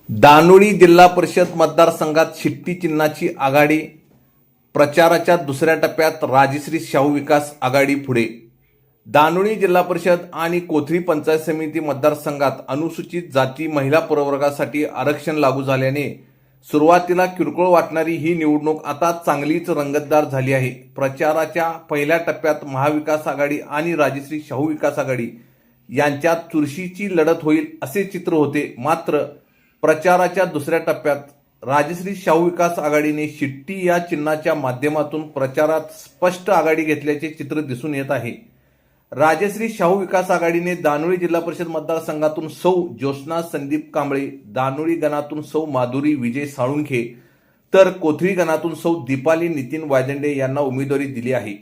दानोळी जिल्हा परिषद मतदारसंघात शिट्टी चिन्हाची आघाडी. प्रचाराच्या दुसऱ्या टप्प्यात राजश्री शाहू विकास आघाडी पुढे. दानोळी जिल्हा परिषद आणि कोथळी पंचायत समिती मतदारसंघात अनुसूचित जाती महिला प्रवर्गासाठी आरक्षण लागू झाल्याने सुरुवातीला किरकोळ वाटणारी ही निवडणूक आता चांगलीच रंगतदार झाली आहे. प्रचाराच्या पहिल्या टप्प्यात महाविकास आघाडी आणि राजश्री शाहू विकास आघाडी यांच्यात चुरशीची लढत होईल असे चित्र होते. मात्र प्रचाराच्या दुसऱ्या टप्प्यात राजश्री शाहू विकास आघाडीने शिट्टी या चिन्हाच्या माध्यमातून प्रचारात स्पष्ट आघाडी घेतल्याचे चित्र दिसून येत आहे. राजश्री शाहू विकास आघाडीने दानोळी जिल्हा परिषद मतदारसंघातून सौ ज्योत्स्ना संदीप कांबळे, दानोळी गणातून सौ माधुरी विजय साळुंखे तर कोथळी गणातून सौ दीपाली नितीन वायदंडे यांना उमेदवारी दिली आहे.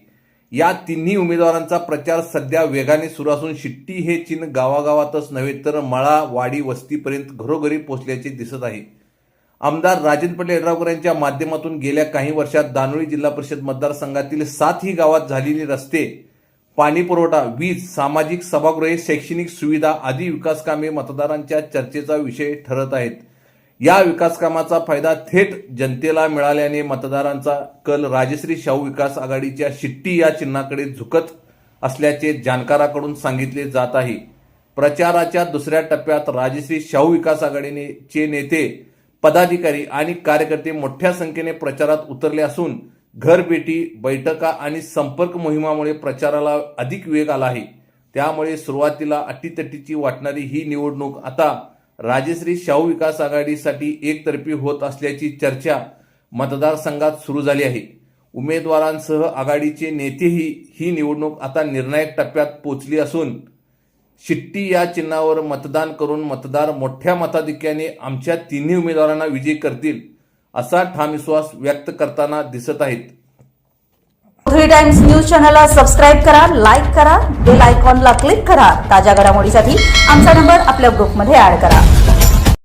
या तिन्ही उमेदवारांचा प्रचार सध्या वेगाने सुरू असून शिट्टी हे चिन्ह गावागावातच नव्हे तर मळा वाडी वस्तीपर्यंत घरोघरी पोहोचल्याचे दिसत आहे. आमदार राजेंद्र पाटील यड्रावकर यांच्या माध्यमातून गेल्या काही वर्षात दानोळी जिल्हा परिषद मतदारसंघातील 7ही गावात झालेली रस्ते, पाणी पुरवठा, वीज, सामाजिक सभागृहे, शैक्षणिक सुविधा आदी विकास कामे मतदारांच्या चर्चेचा विषय ठरत आहेत. या विकास कामाचा फायदा थेट जनतेला मिळाल्याने मतदारांचा कल राजश्री शाहू विकास आघाडीच्या शिट्टी या चिन्हाकडे झुकत असल्याचे जाणकारांकडून सांगितले जात आहे. प्रचाराच्या दुसऱ्या टप्प्यात राजश्री शाहू विकास आघाडीचे नेते, पदाधिकारी आणि कार्यकर्ते मोठ्या संख्येने प्रचारात उतरले असून घरभेटी, बैठका आणि संपर्क मोहिमामुळे प्रचाराला अधिक वेग आला आहे. त्यामुळे सुरुवातीला अटीतटीची वाटणारी ही निवडणूक आता राजश्री शाहू विकास आघाडीसाठी एकतर्फी होत असल्याची चर्चा मतदारसंघात सुरू झाली आहे. उमेदवारांसह आघाडीचे नेतेही ही निवडणूक आता निर्णायक टप्प्यात पोहोचली असून शिट्टी या चिन्हावर मतदान करून मतदार मोठ्या मताधिक्याने आमच्या तिन्ही उमेदवारांना विजयी करतील असा ठाम विश्वास व्यक्त करताना दिसत आहेत. कोथळी टाइम्स न्यूज चॅनलला सबस्क्राईब करा, लाईक करा, बेल आयकॉनला क्लिक करा. ताज्या घडामोडीसाठी आमचा नंबर आपल्या ग्रुपमध्ये ऍड करा.